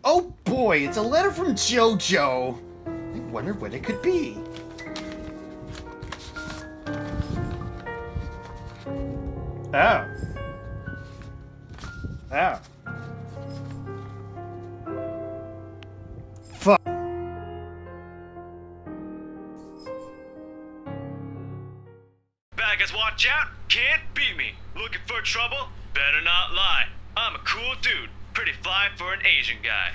Oh boy, it's a letter from JoJo. I wonder what it could be. Oh. Oh. Fuck. Bad guys, watch out! Can't beat me. Looking for trouble? Better not lie. I'm a cool dude. Pretty fly for an Asian guy.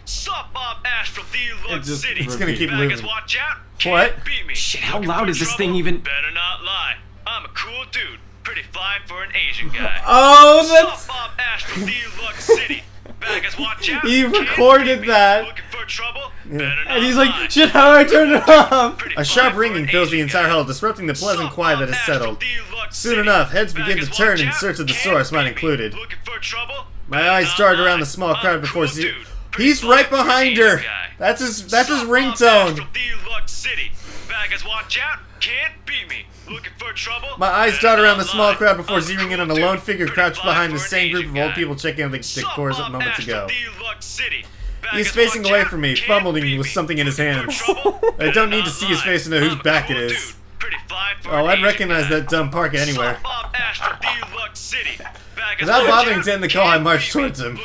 Sup, Bob Ash from the Lug City. It's gonna keep Bad guys, moving. watch out! Can't What? beat me. Shit, how Looking loud for is this trouble? thing even? Better not lie. I'm a cool dude. Pretty fly for an Asian guy. Oh, that's... Sup, Bob Ash from the Lug City. Bad guys, watch out! He Can't recorded beat me. that. Looking for trouble? Better not And he's lie. like, shit, how do I turn it off? Pretty A fly sharp for ringing an fills the Asian entire guy. hall, disrupting the pleasant quiet that has settled. Soon Soon enough, heads begin to turn in search of the source, mine included. My eyes darted around the small crowd before he's right behind her. That's his ringtone. My eyes dart around the small crowd before zeroing in on a lone figure crouched behind the same group of old people checking out the decors moments ago. He's facing away from me, fumbling with something in his hands. I don't need to see his face to know whose back it is. Oh, I'd recognize that dumb parka anywhere. Without bothering to end the call, I marched towards him.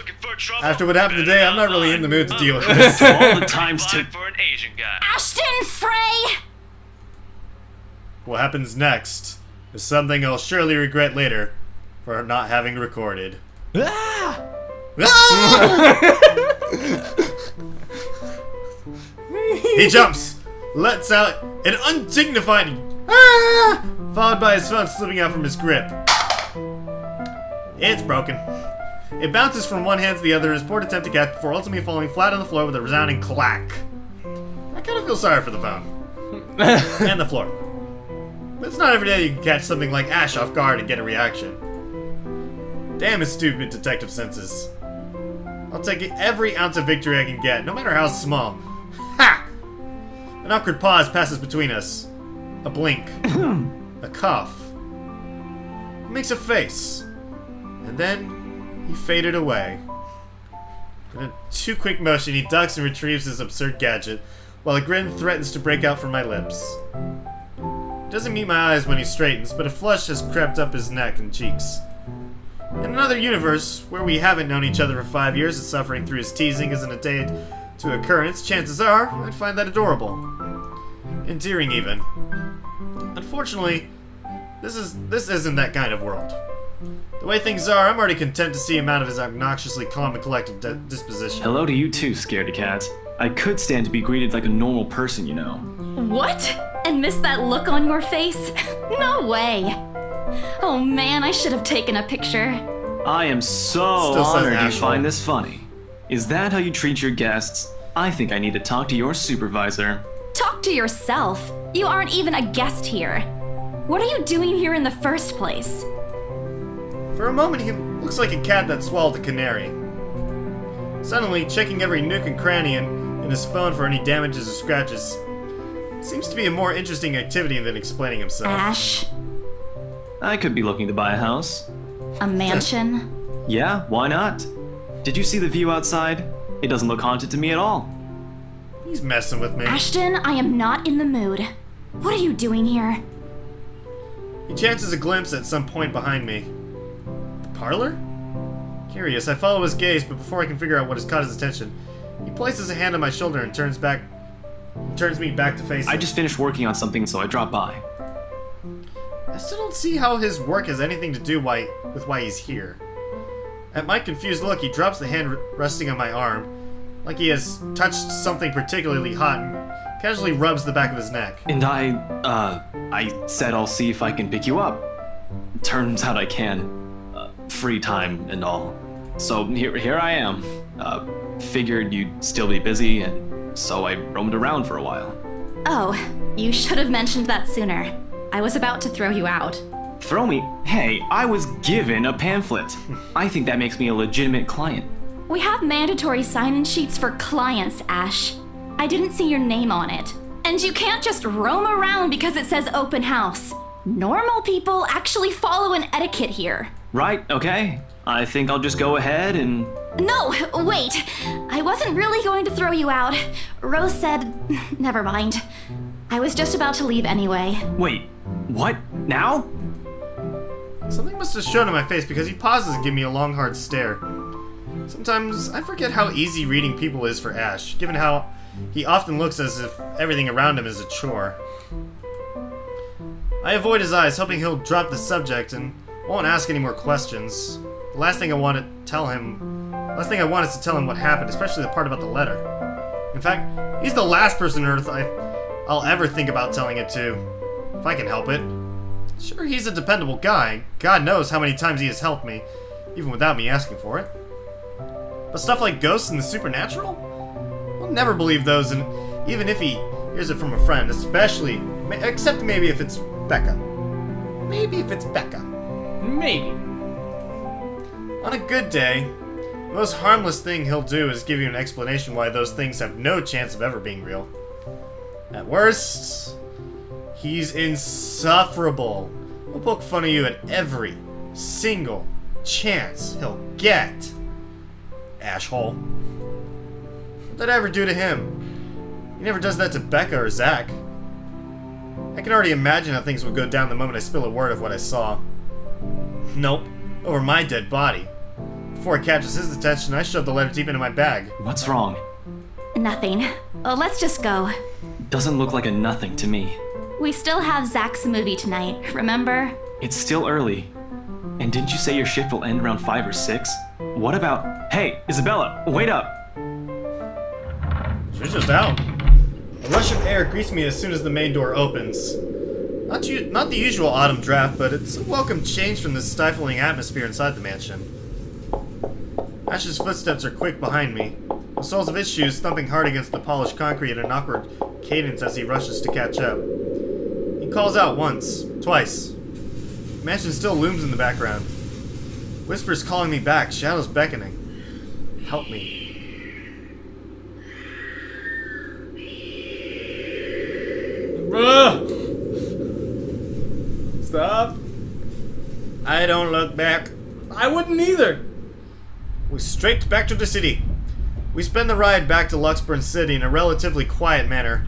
After what happened today, I'm not really in the mood to deal with this. All the times to... Ashton Frey! What happens next is something I'll surely regret later for not having recorded. Ah! He jumps, lets out an undignified "Ah!" followed by his phone slipping out from his grip. It's broken. It bounces from one hand to the other in his poor attempt to catch before ultimately falling flat on the floor with a resounding clack. I kind of feel sorry for the phone. And the floor. But it's not every day you can catch something like Ash off guard and get a reaction. Damn his stupid detective senses. I'll take every ounce of victory I can get, no matter how small. Ha! An awkward pause passes between us. A blink. A cough. He makes a face. And then he faded away. In a too quick motion, he ducks and retrieves his absurd gadget, while a grin threatens to break out from my lips. He doesn't meet my eyes when he straightens, but a flush has crept up his neck and cheeks. In another universe, where we haven't known each other for 5 years and suffering through his teasing isn't a day to occurrence, chances are I'd find that adorable. Endearing, even. Unfortunately, this isn't that kind of world. The way things are, I'm already content to see him out of his obnoxiously calm and collected disposition. Hello to you too, scaredy cat. I could stand to be greeted like a normal person, you know. What? And miss that look on your face? No way. Oh man, I should have taken a picture. I am so Still says honored you Asheville. find this funny. Is that how you treat your guests? I think I need to talk to your supervisor. Talk to yourself. You aren't even a guest here. What are you doing here in the first place? For a moment, he looks like a cat that swallowed a canary. Suddenly, checking every nook and cranny in his phone for any damages or scratches seems to be a more interesting activity than explaining himself. Ash, I could be looking to buy a house. a mansion? Yeah, why not? Did you see the view outside? It doesn't look haunted to me at all. He's messing with me. Ashton, I am not in the mood. What are you doing here? He chances a glimpse at some point behind me. The parlor? Curious, I follow his gaze, but before I can figure out what has caught his attention, he places a hand on my shoulder and turns me back to face him. I just finished working on something, so I dropped by. I still don't see how his work has anything to do with why he's here. At my confused look, he drops the hand resting on my arm, like he has touched something particularly hot, and casually rubs the back of his neck. And I said I'll see if I can pick you up. Turns out I can. Free time and all. So here I am. Figured you'd still be busy, and so I roamed around for a while. Oh, you should have mentioned that sooner. I was about to throw you out. Throw me? Hey, I was given a pamphlet. I think that makes me a legitimate client. We have mandatory sign-in sheets for clients, Ash. I didn't see your name on it. And you can't just roam around because it says open house. Normal people actually follow an etiquette here. Right, okay. I think I'll just go ahead and... No, wait. I wasn't really going to throw you out. Rose said... Never mind. I was just about to leave anyway. Wait, what? Now? Something must have shown in my face because he pauses and gives me a long, hard stare. Sometimes I forget how easy reading people is for Ash, given how he often looks as if everything around him is a chore. I avoid his eyes, hoping he'll drop the subject and won't ask any more questions. The last thing I want is to tell him what happened, especially the part about the letter. In fact, he's the last person on Earth I'll ever think about telling it to, if I can help it. Sure, he's a dependable guy. God knows how many times he has helped me, even without me asking for it. But stuff like ghosts and the supernatural? I'll never believe those, and even if he hears it from a friend, except maybe if it's Becca. Maybe if it's Becca. Maybe. On a good day, the most harmless thing he'll do is give you an explanation why those things have no chance of ever being real. At worst, he's insufferable. He'll poke fun of you at every single chance he'll get. Ashhole. What did I ever do to him? He never does that to Becca or Zach. I can already imagine how things would go down the moment I spill a word of what I saw. Nope. Over my dead body. Before it catches his attention, I shove the letter deep into my bag. What's wrong? Nothing. Let's just go. Doesn't look like a nothing to me. We still have Zach's movie tonight, remember? It's still early. And didn't you say your shift will end around 5 or 6? What about... Hey, Isabella, wait up! She's just out. A rush of air greets me as soon as the main door opens. Not the usual autumn draft, but it's a welcome change from the stifling atmosphere inside the mansion. Ash's footsteps are quick behind me, the soles of his shoes thumping hard against the polished concrete at an awkward cadence as he rushes to catch up. He calls out once, twice. The mansion still looms in the background. Whispers calling me back, shadows beckoning. Help me. Bruh! Stop. I don't look back. I wouldn't either. We straight back to the city. We spend the ride back to Luxburn City in a relatively quiet manner,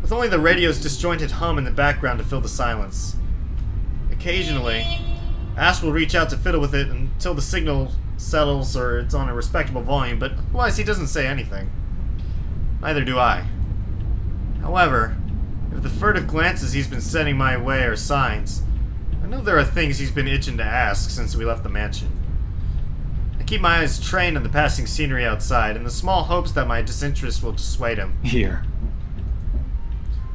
with only the radio's disjointed hum in the background to fill the silence. Occasionally, Ash will reach out to fiddle with it until the signal settles or it's on a respectable volume, but otherwise he doesn't say anything. Neither do I. However, if the furtive glances he's been sending my way are signs, I know there are things he's been itching to ask since we left the mansion. I keep my eyes trained on the passing scenery outside, in the small hopes that my disinterest will dissuade him. Here.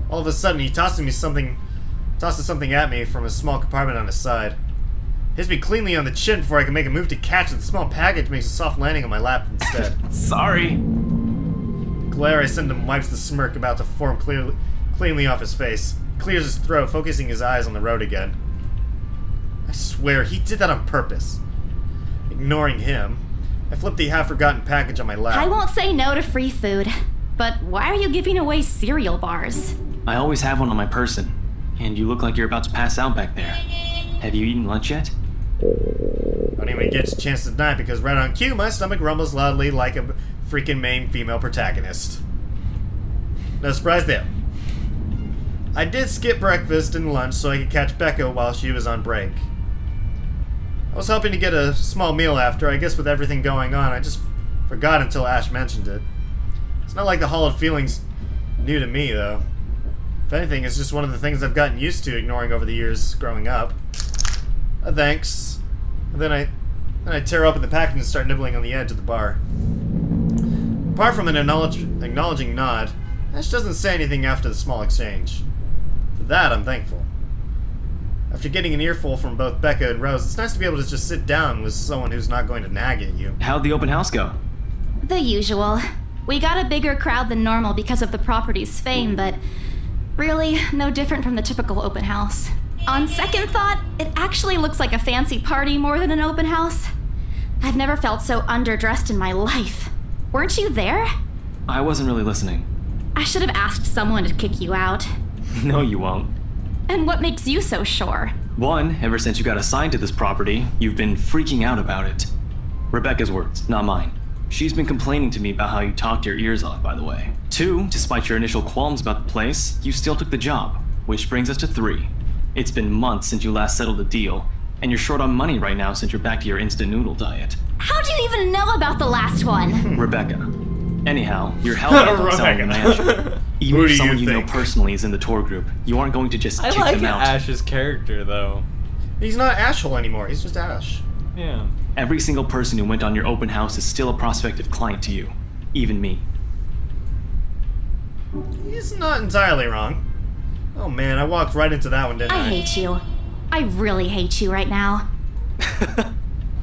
All of a sudden, he tosses something at me from a small compartment on his side. Hits me cleanly on the chin before I can make a move to catch it. The small package makes a soft landing on my lap instead. Sorry. The glare I send him wipes the smirk about to form cleanly off his face. Clears his throat, focusing his eyes on the road again. I swear, he did that on purpose. Ignoring him, I flip the half-forgotten package on my lap. I won't say no to free food, but why are you giving away cereal bars? I always have one on my person, and you look like you're about to pass out back there. Have you eaten lunch yet? I don't even get a chance to deny because right on cue, my stomach rumbles loudly like a freaking main female protagonist. No surprise there. I did skip breakfast and lunch so I could catch Becca while she was on break. I was hoping to get a small meal after. I guess with everything going on, I just forgot until Ash mentioned it. It's not like the hollowed feeling's new to me, though. If anything, it's just one of the things I've gotten used to ignoring over the years growing up. Thanks. And then I tear open the package and start nibbling on the edge of the bar. Apart from an acknowledging nod, Ash doesn't say anything after the small exchange. For that, I'm thankful. After getting an earful from both Becca and Rose, it's nice to be able to just sit down with someone who's not going to nag at you. How'd the open house go? The usual. We got a bigger crowd than normal because of the property's fame, but really, no different from the typical open house. On second thought, it actually looks like a fancy party more than an open house. I've never felt so underdressed in my life. Weren't you there? I wasn't really listening. I should have asked someone to kick you out. No, you won't. And what makes you so sure? One, ever since you got assigned to this property, you've been freaking out about it. Rebecca's words, not mine. She's been complaining to me about how you talked your ears off, by the way. 2, despite your initial qualms about the place, you still took the job. Which brings us to 3. It's been months since you last settled a deal, and you're short on money right now since you're back to your instant noodle diet. How do you even know about the last one? Rebecca. Anyhow, you're held up on selling the mansion. Even Who if do someone you you know think? personally is in the tour group, you aren't going to just I kick like them out. Ash's character, though. He's not Ashel anymore. He's just Ash. Yeah. Every single person who went on your open house is still a prospective client to you. Even me. He's not entirely wrong. Oh man, I walked right into that one, didn't I? I hate you. I really hate you right now.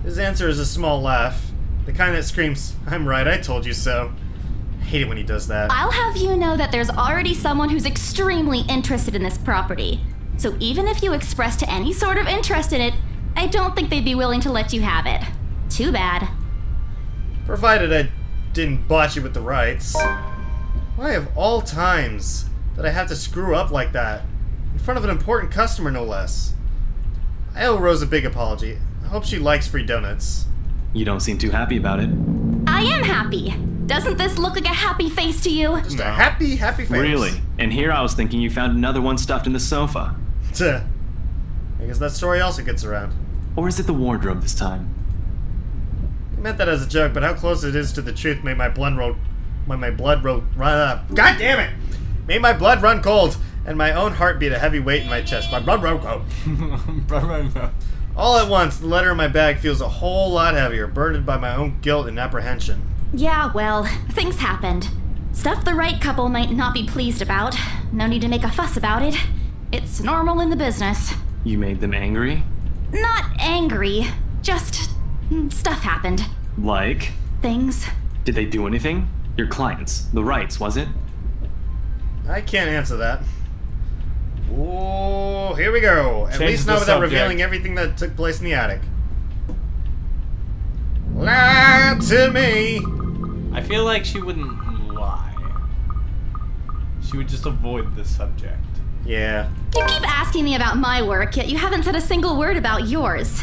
His answer is a small laugh. The kind that screams, "I'm right, I told you so." I hate it when he does that. I'll have you know that there's already someone who's extremely interested in this property. So even if you expressed any sort of interest in it, I don't think they'd be willing to let you have it. Too bad. Provided I didn't botch it with the rights. Why of all times did I have to screw up like that? In front of an important customer, no less. I owe Rose a big apology. I hope she likes free donuts. You don't seem too happy about it. I am happy. Doesn't this look like a happy face to you? Just a happy, happy face. Really? And here I was thinking you found another one stuffed in the sofa. Tuh. I guess that story also gets around. Or is it the wardrobe this time? I meant that as a joke, but how close it is to the truth made my blood run up. God damn it! Made my blood run cold, and my own heart beat a heavy weight in my chest. My blood run cold. All at once, the letter in my bag feels a whole lot heavier, burdened by my own guilt and apprehension. Yeah, well, things happened. Stuff the right couple might not be pleased about. No need to make a fuss about it. It's normal in the business. You made them angry? Not angry, just stuff happened. Like? Things. Did they do anything? Your clients, the rights, was it? I can't answer that. Oh, here we go. At Change least the not without subject. revealing everything that took place in the attic. Lie to me. I feel like she wouldn't lie. She would just avoid the subject. Yeah. You keep asking me about my work, yet you haven't said a single word about yours.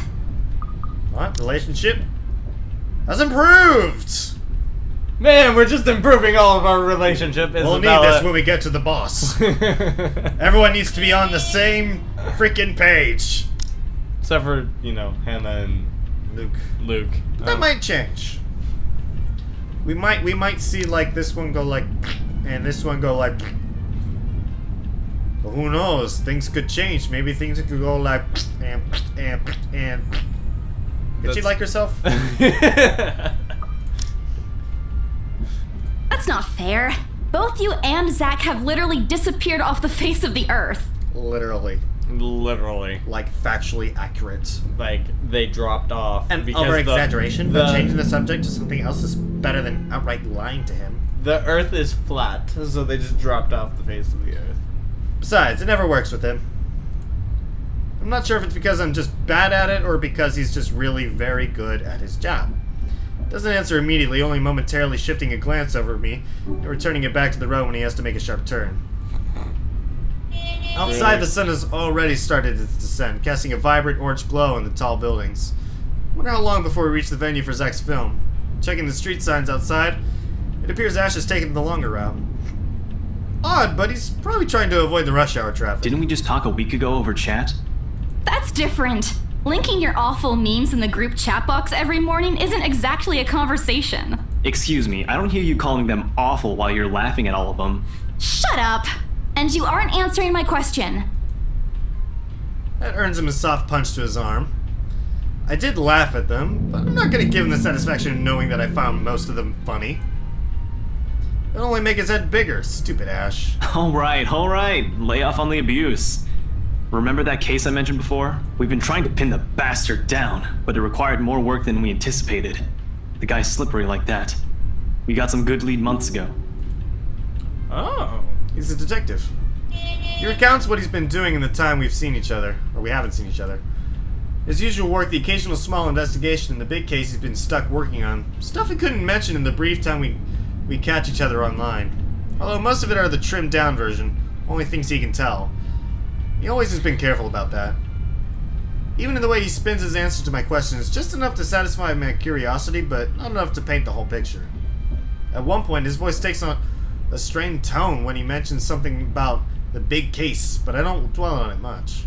What? Relationship has improved. Man, we're just improving all of our relationship, We'll need this when we get to the boss. Everyone needs to be on the same freaking page. Except for, you know, Hannah and Luke. Luke. That might change. We might see like this one go like, and this one go like. But who knows? Things could change. Maybe things could go like and. Did she like herself? That's not fair. Both you and Zach have literally disappeared off the face of the earth. Literally, Literally. like factually accurate. Like, they dropped off. And because over exaggeration, but the- changing the subject to something else is better than outright lying to him. The earth is flat, so they just dropped off the face of the earth. Besides, it never works with him. I'm not sure if it's because I'm just bad at it or because he's just really very good at his job. Doesn't answer immediately, only momentarily shifting a glance over me and returning it back to the road when he has to make a sharp turn. Outside, the sun has already started its descent, casting a vibrant orange glow on the tall buildings. Wonder how long before we reach the venue for Zach's film. Checking the street signs outside, it appears Ash has taken the longer route. Odd, but he's probably trying to avoid the rush hour traffic. Didn't we just talk a week ago over chat? That's different. Linking your awful memes in the group chat box every morning isn't exactly a conversation. Excuse me, I don't hear you calling them awful while you're laughing at all of them. Shut up! And you aren't answering my question. That earns him a soft punch to his arm. I did laugh at them, but I'm not gonna give him the satisfaction of knowing that I found most of them funny. It'll only make his head bigger, stupid Ash. Alright, lay off on the abuse. Remember that case I mentioned before? We've been trying to pin the bastard down, but it required more work than we anticipated. The guy's slippery like that. We got some good lead months ago. Oh. He's a detective. He recounts what he's been doing in the time we've seen each other, or we haven't seen each other. His usual work, the occasional small investigation, and the big case he's been stuck working on. Stuff he couldn't mention in the brief time we catch each other online. Although most of it are the trimmed down version, only things he can tell. He always has been careful about that. Even in the way he spins his answers to my questions, just enough to satisfy my curiosity, but not enough to paint the whole picture. At one point, his voice takes on a strained tone when he mentions something about the big case, but I don't dwell on it much.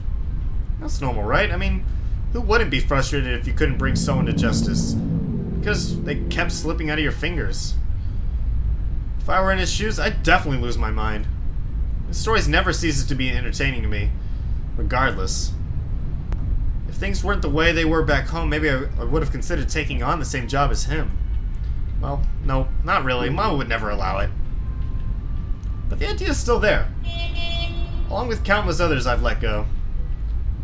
That's normal, right? I mean, who wouldn't be frustrated if you couldn't bring someone to justice? Because they kept slipping out of your fingers. If I were in his shoes, I'd definitely lose my mind. His stories never ceases to be entertaining to me, regardless. If things weren't the way they were back home, maybe I would have considered taking on the same job as him. Well, no, not really. Mama would never allow it. But the idea is still there. Along with countless others I've let go.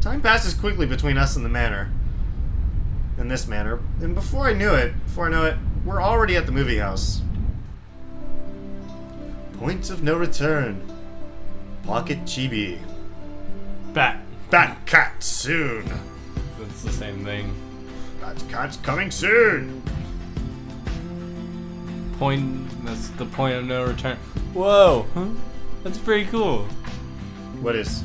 Time passes quickly between us and the manor. In this manor. And before I know it, we're already at the movie house. Point of no return. Pocket Chibi. Bat. Bat-Cat soon. That's the same thing. Bat-Cat's coming soon. That's the point of no return. Whoa. Huh? That's pretty cool. What is?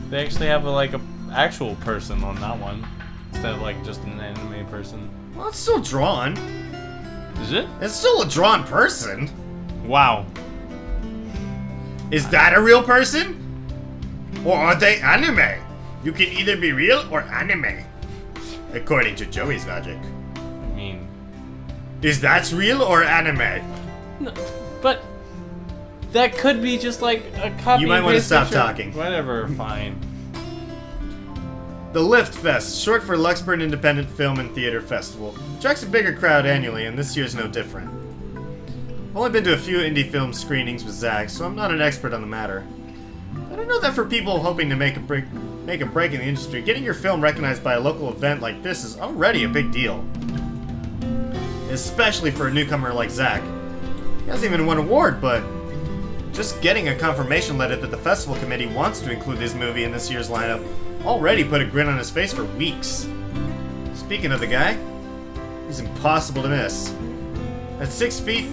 They actually have a actual person on that one. Instead of like just an anime person. Well, it's still drawn. Is it? It's still a drawn person. Wow. Is that a real person? Or are they anime? You can either be real or anime. According to Joey's logic. I mean... Is that real or anime? No, but... That could be just like a copy. You might want to stop picture. talking. Whatever, fine. The Lift Fest, short for Luxburn Independent Film and Theater Festival, attracts a bigger crowd annually, and this year's no different. I've only been to a few indie film screenings with Zach, so I'm not an expert on the matter. But I know that for people hoping to make a break in the industry, getting your film recognized by a local event like this is already a big deal. Especially for a newcomer like Zach. He hasn't even won an award, but just getting a confirmation letter that the festival committee wants to include his movie in this year's lineup already put a grin on his face for weeks. Speaking of the guy, he's impossible to miss. At 6 feet,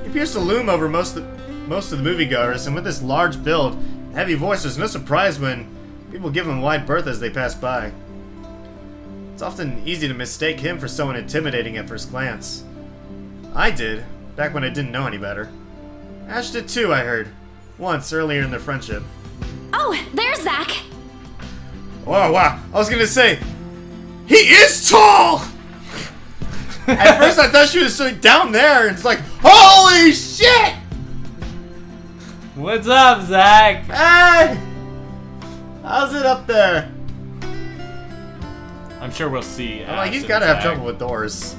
he appears to loom over most of the moviegoers, and with this large build and heavy voice, there's no surprise when people give him wide berth as they pass by. It's often easy to mistake him for someone intimidating at first glance. I did, back when I didn't know any better. Ash did too, I heard. Once, earlier in their friendship. Oh, there's Zach. Oh, wow. I was gonna say, he is tall! At first I thought she was sitting down there, and it's like, holy shit! What's up, Zach? Hey! How's it up there? I'm sure we'll see. I'm like, Ash he's and gotta have Zach. trouble with doors.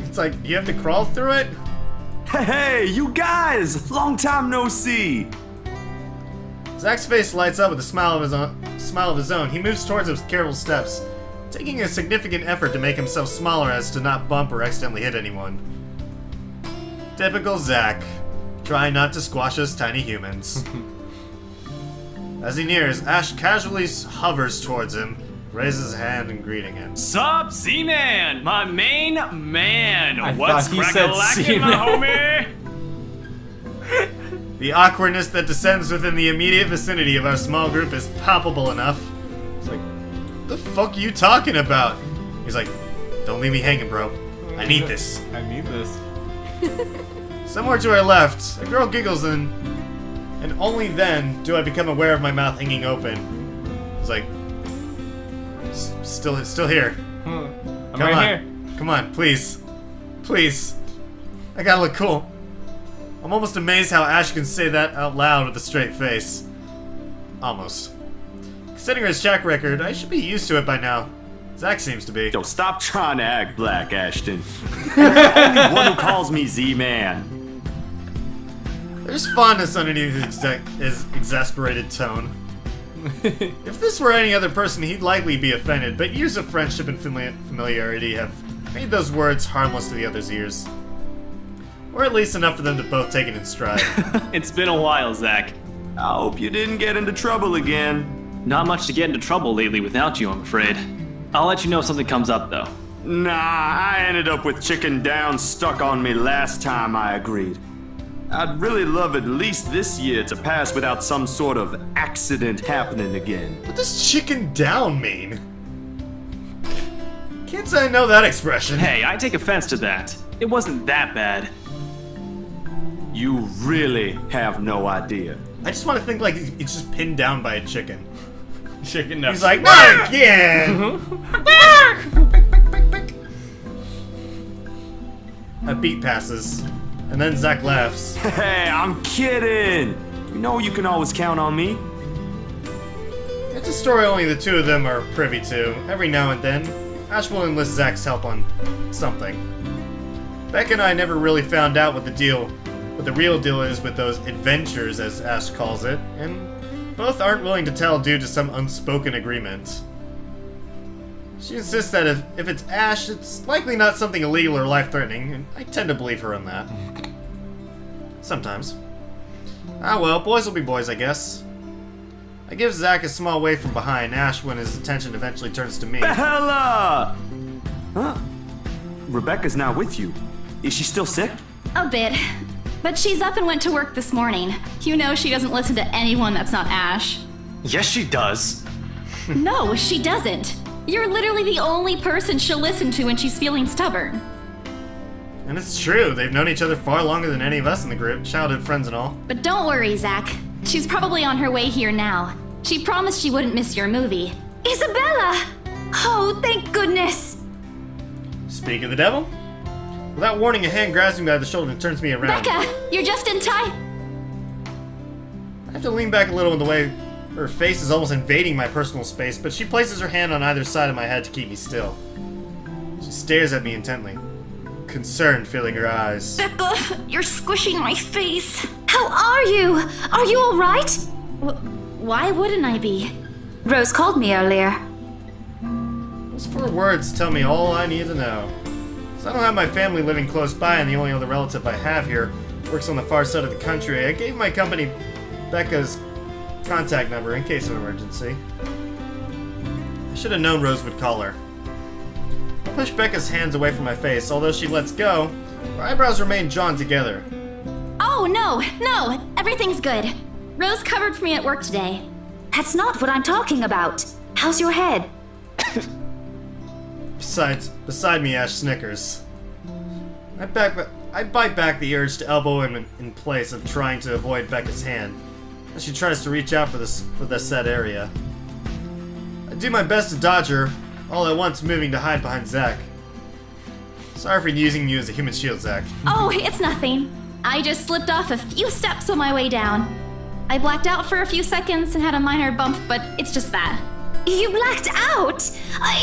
It's like, you have to crawl through it? Hey, you guys! Long time no see! Zach's face lights up with a smile of his own. He moves towards us with careful steps, taking a significant effort to make himself smaller as to not bump or accidentally hit anyone. Typical Zach, trying not to squash us tiny humans. As he nears, Ash casually hovers towards him, raises his hand in greeting him. Sup, Z-Man, my main man. I What's thought he said crack-a-lackin', my homie? The awkwardness that descends within the immediate vicinity of our small group is palpable enough. It's like, the fuck are you talking about? He's like, don't leave me hanging, bro. I need this. I need this. Somewhere to our left, a girl giggles and only then do I become aware of my mouth hanging open. It's like, still here. I'm Come right on. here. Come on, please. Please. I gotta look cool. I'm almost amazed how Ash can say that out loud with a straight face. Almost. Considering his track record, I should be used to it by now. Zach seems to be. Yo, stop trying to act black, Ashton. You're the only one who calls me Z-Man. There's fondness underneath his exasperated tone. If this were any other person, he'd likely be offended, but years of friendship and familiarity have made those words harmless to the other's ears. Or at least enough for them to both take it in stride. It's been a while, Zach. I hope you didn't get into trouble again. Not much to get into trouble lately without you, I'm afraid. I'll let you know if something comes up, though. Nah, I ended up with Chicken Down stuck on me last time I agreed. I'd really love at least this year to pass without some sort of accident happening again. What does chicken down mean? Can't say I know that expression. Hey, I take offense to that. It wasn't that bad. You really have no idea. I just want to think like it's just pinned down by a chicken. Chicken He's like, not again! A beat passes, and then Zach laughs. Hey, I'm kidding! You know you can always count on me. It's a story only the two of them are privy to. Every now and then, Ash will enlist Zach's help on something. Becca and I never really found out what the real deal is with those adventures, as Ash calls it, and both aren't willing to tell due to some unspoken agreement. She insists that if it's Ash, it's likely not something illegal or life-threatening, and I tend to believe her on that. Sometimes. Ah well, boys will be boys, I guess. I give Zach a small wave from behind Ash when his attention eventually turns to me. Bella! Huh? Rebecca's not with you. Is she still sick? A bit. But she's up and went to work this morning. You know she doesn't listen to anyone that's not Ash. Yes, she does. No, she doesn't. You're literally the only person she'll listen to when she's feeling stubborn. And it's true, they've known each other far longer than any of us in the group, childhood friends and all. But don't worry, Zach. She's probably on her way here now. She promised she wouldn't miss your movie. Isabella! Oh, thank goodness! Speak of the devil. Without warning, a hand grabs me by the shoulder and turns me around. Becca, you're just in time. I have to lean back a little in the way her face is almost invading my personal space, but she places her hand on either side of my head to keep me still. She stares at me intently, concern filling her eyes. Becca, you're squishing my face. How are you? Are you alright? Why wouldn't I be? Rose called me earlier. Those 4 words tell me all I need to know. So I don't have my family living close by, and the only other relative I have here works on the far side of the country. I gave my company Becca's contact number in case of emergency. I should have known Rose would call her. I push Becca's hands away from my face. Although she lets go, her eyebrows remain drawn together. Oh, no, everything's good. Rose covered for me at work today. That's not what I'm talking about. How's your head? Beside me, Ash snickers. I bite back the urge to elbow him in place of trying to avoid Becca's hand, as she tries to reach out for the said area. I do my best to dodge her, all at once moving to hide behind Zach. Sorry for using you as a human shield, Zach. Oh, it's nothing. I just slipped off a few steps on my way down. I blacked out for a few seconds and had a minor bump, but it's just that. You blacked out?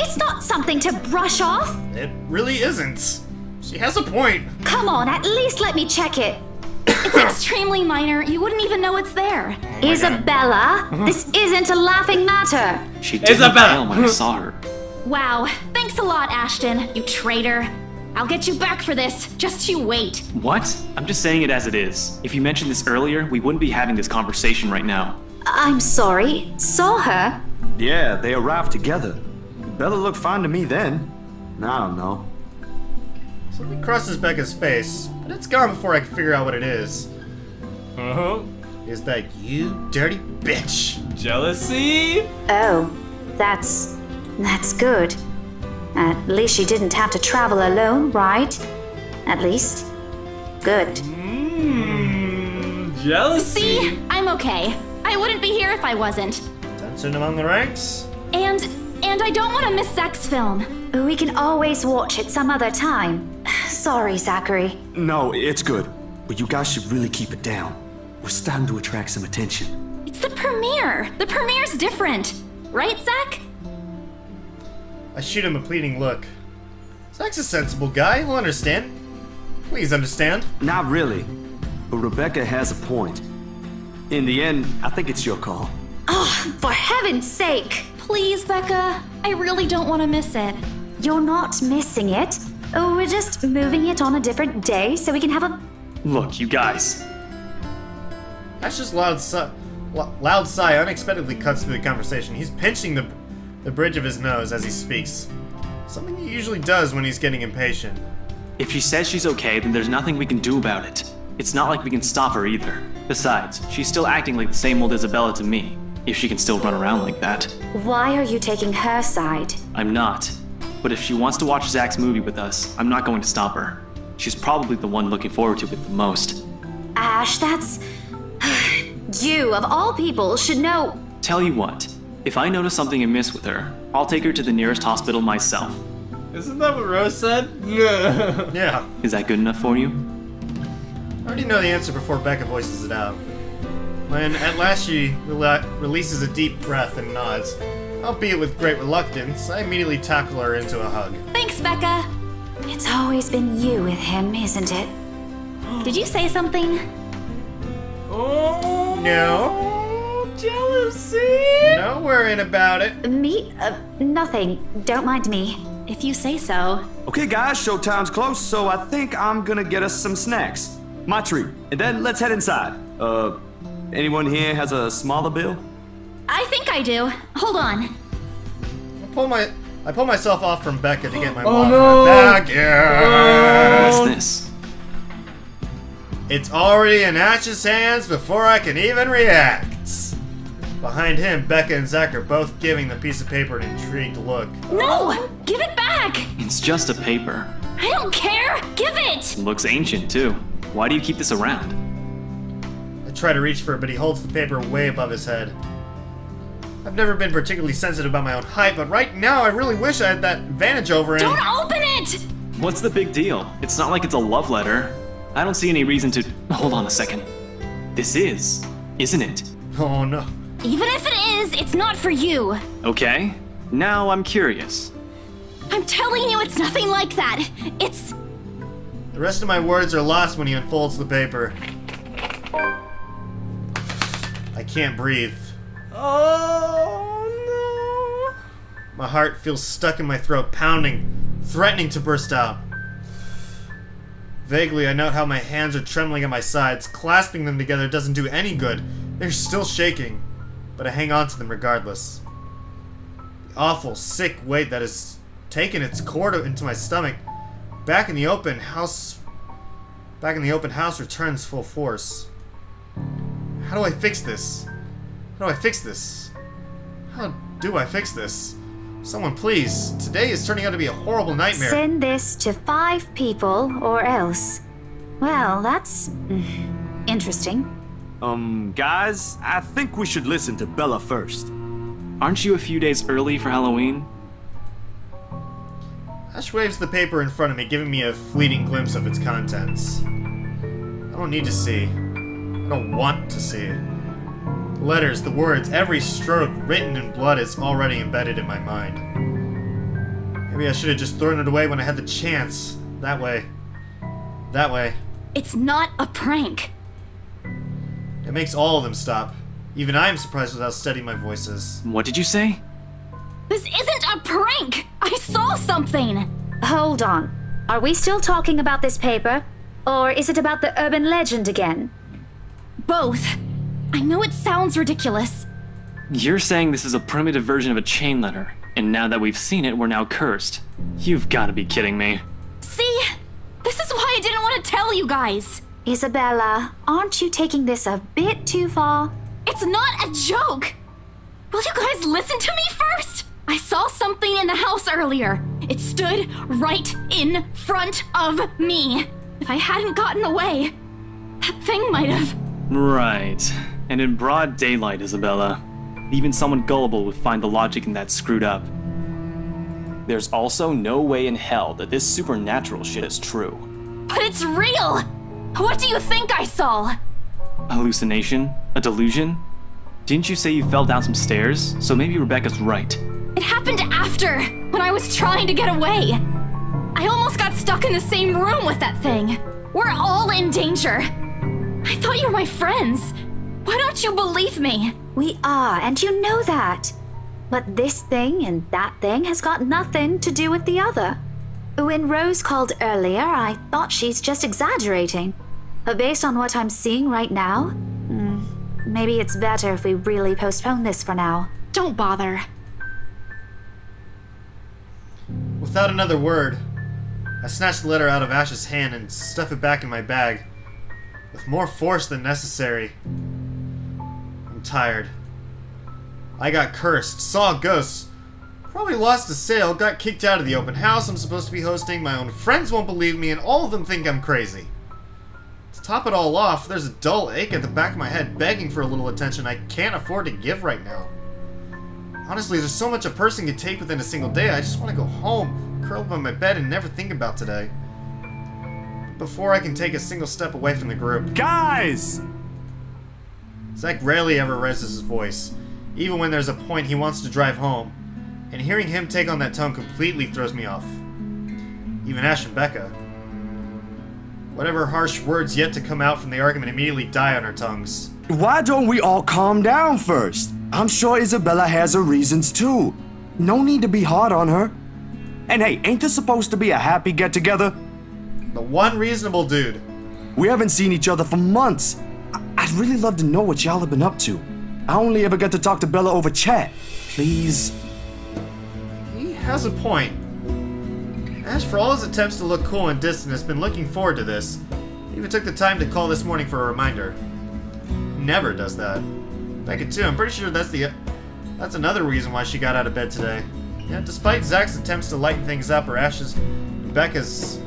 It's not something to brush off. It really isn't. She has a point. Come on, at least let me check it. It's extremely minor. You wouldn't even know it's there. Isabella, this isn't a laughing matter. She didn't Isabella! fail when I saw her. Wow. Thanks a lot, Ashton, you traitor. I'll get you back for this. Just you wait. What? I'm just saying it as it is. If you mentioned this earlier, we wouldn't be having this conversation right now. I'm sorry. Saw her? Yeah, they arrived together. Bella looked fine to me then. I don't know. Something crosses Becca's face, but it's gone before I can figure out what it is. Uh-huh. Is that you, dirty bitch? Jealousy? Oh, that's good. At least she didn't have to travel alone, right? At least. Good. Jealousy? See? I'm okay. I wouldn't be here if I wasn't. Tension among the ranks? And I don't want to miss Zach's film. We can always watch it some other time. Sorry, Zachary. No, it's good. But you guys should really keep it down. We're starting to attract some attention. It's the premiere. The premiere's different. Right, Zach? I shoot him a pleading look. Zach's a sensible guy. He'll understand. Please understand. Not really. But Rebecca has a point. In the end, I think it's your call. Oh, for heaven's sake! Please, Becca. I really don't want to miss it. You're not missing it. Oh, we're just moving it on a different day so we can have a... Look, you guys. Ash's loud sigh unexpectedly cuts through the conversation. He's pinching the bridge of his nose as he speaks. Something he usually does when he's getting impatient. If she says she's okay, then there's nothing we can do about it. It's not like we can stop her either. Besides, she's still acting like the same old Isabella to me, if she can still run around like that. Why are you taking her side? I'm not. But if she wants to watch Zach's movie with us, I'm not going to stop her. She's probably the one looking forward to it the most. Ash, that's... You, of all people, should know... Tell you what, if I notice something amiss with her, I'll take her to the nearest hospital myself. Isn't that what Rose said? Yeah. Is that good enough for you? I already know the answer before Becca voices it out. When at last she releases a deep breath and nods, albeit with great reluctance, I immediately tackle her into a hug. Thanks, Becca. It's always been you with him, isn't it? Did you say something? Oh, No. jealousy. No worrying about it. Me? Nothing. Don't mind me. If you say so. Okay, guys, showtime's close, so I think I'm gonna get us some snacks. My treat. And then let's head inside. Anyone here has a smaller bill? I think I do. Hold on. I pull myself off from Becca to get my Oh, wallet no. back. Yeah. What's this? It's already in Ash's hands before I can even react. Behind him, Becca and Zach are both giving the piece of paper an intrigued look. No! Give it back! It's just a paper. I don't care! Give it! Looks ancient, too. Why do you keep this around? I try to reach for it, but he holds the paper way above his head. I've never been particularly sensitive about my own height, but right now I really wish I had that advantage over him. Don't open it! What's the big deal? It's not like it's a love letter. I don't see any reason to... Hold on a second. This is, isn't it? Oh no. Even if it is, it's not for you. Okay. Now I'm curious. I'm telling you, it's nothing like that. It's... The rest of my words are lost when he unfolds the paper. I can't breathe. Oh no. My heart feels stuck in my throat, pounding, threatening to burst out. Vaguely, I note how my hands are trembling at my sides. Clasping them together doesn't do any good. They're still shaking, but I hang on to them regardless. The awful, sick weight that has taken its cord into my stomach back in the open house returns full force. How do I fix this? How do I fix this? How do I fix this? Someone please. Today is turning out to be a horrible nightmare. Send this to 5 people or else. Well, that's interesting. Guys, I think we should listen to Bella first. Aren't you a few days early for Halloween? Ash waves the paper in front of me, giving me a fleeting glimpse of its contents. I don't need to see. I don't want to see. The letters, the words, every stroke written in blood is already embedded in my mind. Maybe I should have just thrown it away when I had the chance. That way. It's not a prank. It makes all of them stop. Even I am surprised with how steady my voice is. What did you say? This isn't a prank! I saw something! Hold on. Are we still talking about this paper? Or is it about the urban legend again? Both. I know it sounds ridiculous. You're saying this is a primitive version of a chain letter, and now that we've seen it, we're now cursed. You've got to be kidding me. See? This is why I didn't want to tell you guys. Isabella, aren't you taking this a bit too far? It's not a joke. Will you guys listen to me first? I saw something in the house earlier. It stood right in front of me. If I hadn't gotten away, that thing might have... Right. And in broad daylight, Isabella. Even someone gullible would find the logic in that screwed up. There's also no way in hell that this supernatural shit is true. But it's real! What do you think I saw? A hallucination? A delusion? Didn't you say you fell down some stairs? So maybe Rebecca's right. It happened after, when I was trying to get away. I almost got stuck in the same room with that thing. We're all in danger. I thought you were my friends. Why don't you believe me? We are, and you know that. But this thing and that thing has got nothing to do with the other. When Rose called earlier, I thought she's just exaggerating. But based on what I'm seeing right now, maybe it's better if we really postpone this for now. Don't bother. Without another word, I snatch the letter out of Ash's hand and stuff it back in my bag. with more force than necessary. I'm tired. I got cursed, saw ghosts, probably lost a sale, got kicked out of the open house I'm supposed to be hosting, my own friends won't believe me, and all of them think I'm crazy. To top it all off, there's a dull ache at the back of my head begging for a little attention I can't afford to give right now. Honestly, there's so much a person can take within a single day, I just want to go home, curl up on my bed, and never think about today. Before I can take a single step away from the group. Guys! Zach rarely ever raises his voice, even when there's a point he wants to drive home, and hearing him take on that tone completely throws me off. Even Ash and Becca. Whatever harsh words yet to come out from the argument immediately die on our tongues. Why don't we all calm down first? I'm sure Isabella has her reasons too. No need to be hard on her. And hey, ain't this supposed to be a happy get-together? The one reasonable dude. We haven't seen each other for months. I'd really love to know what y'all have been up to. I only ever get to talk to Bella over chat. Please. He has a point. Ash, for all his attempts to look cool and distant, has been looking forward to this. He even took the time to call this morning for a reminder. Never does that. Becca too, I'm pretty sure that's another reason why she got out of bed today. Yeah, despite Zach's attempts to lighten things up, or Ash's and Becca's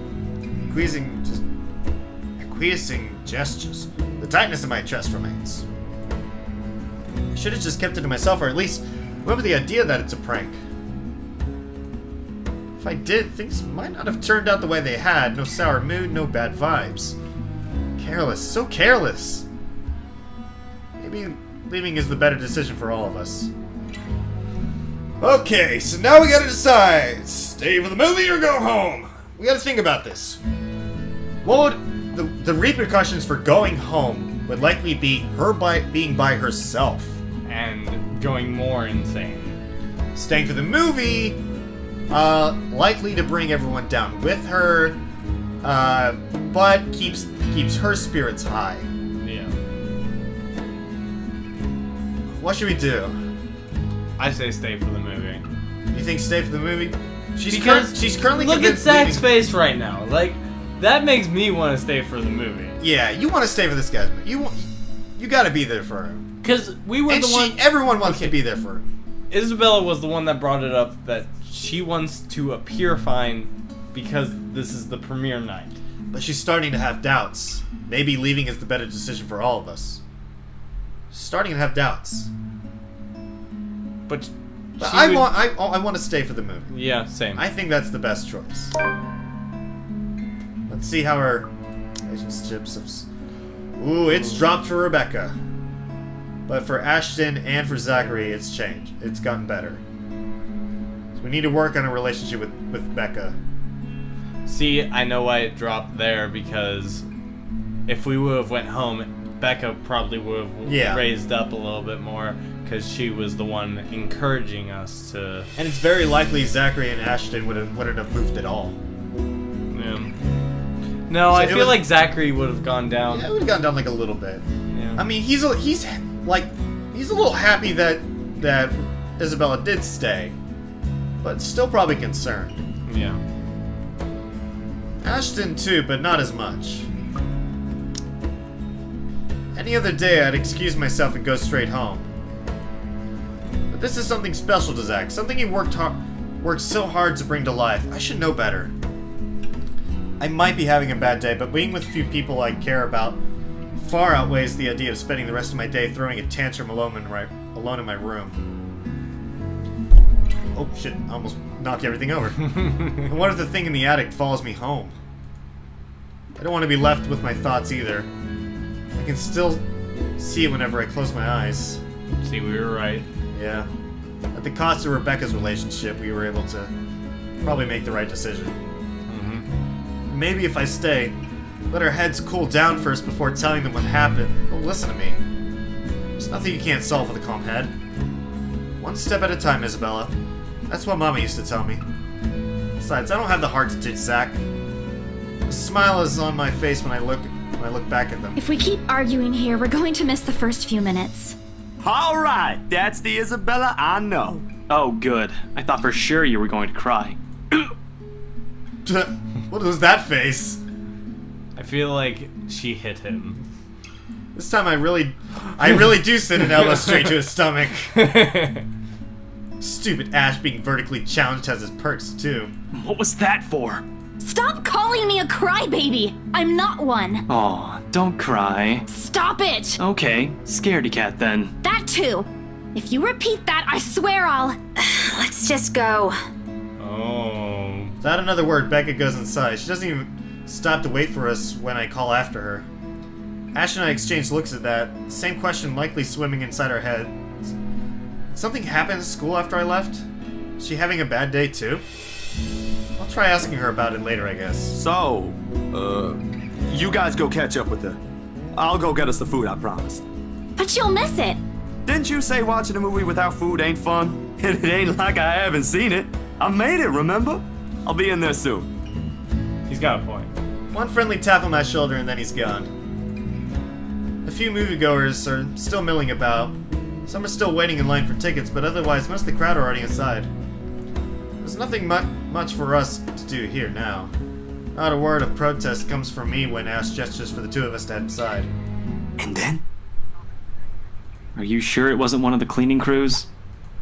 acquiescing gestures, the tightness in my chest remains. I should have just kept it to myself, or at least went with the idea that it's a prank. If I did, things might not have turned out the way they had. No sour mood, no bad vibes. Careless, so careless. Maybe leaving is the better decision for all of us. Okay, so now we gotta decide. Stay for the movie or go home? We gotta think about this. What would the repercussions for going home would likely be her being by herself. And going more insane. Staying for the movie, likely to bring everyone down with her, but keeps her spirits high. Yeah. What should we do? I say stay for the movie. You think stay for the movie? She's currently look at convinced Zach's leaving. face right now. Like, that makes me want to stay for the movie. Yeah, you want to stay for this guy's movie. You gotta be there for him. Because we were And the one. everyone wants to be there for him. Isabella was the one that brought it up that she wants to appear fine because this is the premiere night. But she's starting to have doubts. Maybe leaving is the better decision for all of us. She's starting to have doubts. But I want to stay for the movie. Yeah, same. I think that's the best choice. Let's see how her relationships have... Ooh, it's dropped for Rebecca. But for Ashton and for Zachary, it's changed. It's gotten better. So we need to work on a relationship with Becca. See, I know why it dropped there, because if we would have went home, Becca probably would have raised up a little bit more, because she was the one encouraging us to... And it's very likely Zachary and Ashton wouldn't have moved at all. Yeah. No, I feel like Zachary would have gone down. Yeah, it would have gone down like a little bit. Yeah. I mean, he's a little happy that Isabella did stay, but still probably concerned. Yeah. Ashton too, but not as much. Any other day, I'd excuse myself and go straight home. But this is something special to Zach, something he worked so hard to bring to life. I should know better. I might be having a bad day, but being with few people I care about far outweighs the idea of spending the rest of my day throwing a tantrum alone in my room. Oh shit, I almost knocked everything over. And what if the thing in the attic follows me home? I don't want to be left with my thoughts either. I can still see it whenever I close my eyes. See, we were right. Yeah. At the cost of Rebecca's relationship, we were able to probably make the right decision. Mm-hmm. Maybe if I stay, let our heads cool down first before telling them what happened, they'll listen to me. There's nothing you can't solve with a calm head. One step at a time, Isabella. That's what Mama used to tell me. Besides, I don't have the heart to ditch Zach. A smile is on my face when I look back at them. If we keep arguing here, we're going to miss the first few minutes. Alright, that's the Isabella I know. Oh, good. I thought for sure you were going to cry. What was that face? I feel like she hit him. This time I really do send an elbow straight to his stomach. Stupid Ash being vertically challenged has his perks too. What was that for? Stop calling me a crybaby! I'm not one. Aw, don't cry. Stop it! Okay, scaredy cat then. That too. If you repeat that, I swear I'll... Let's just go. Oh. Without another word, Becca goes inside. She doesn't even stop to wait for us when I call after her. Ash and I exchange looks at that. Same question likely swimming inside our heads. Did something happen at school after I left? Is she having a bad day too? I'll try asking her about it later, I guess. So, you guys go catch up with her. I'll go get us the food I promised. But you'll miss it. Didn't you say watching a movie without food ain't fun? And it ain't like I haven't seen it. I made it, remember? I'll be in there soon. He's got a point. One friendly tap on my shoulder and then he's gone. A few moviegoers are still milling about. Some are still waiting in line for tickets, but otherwise most of the crowd are already inside. There's nothing much for us to do here now. Not a word of protest comes from me when Ash gestures for the two of us to head inside. And then? Are you sure it wasn't one of the cleaning crews?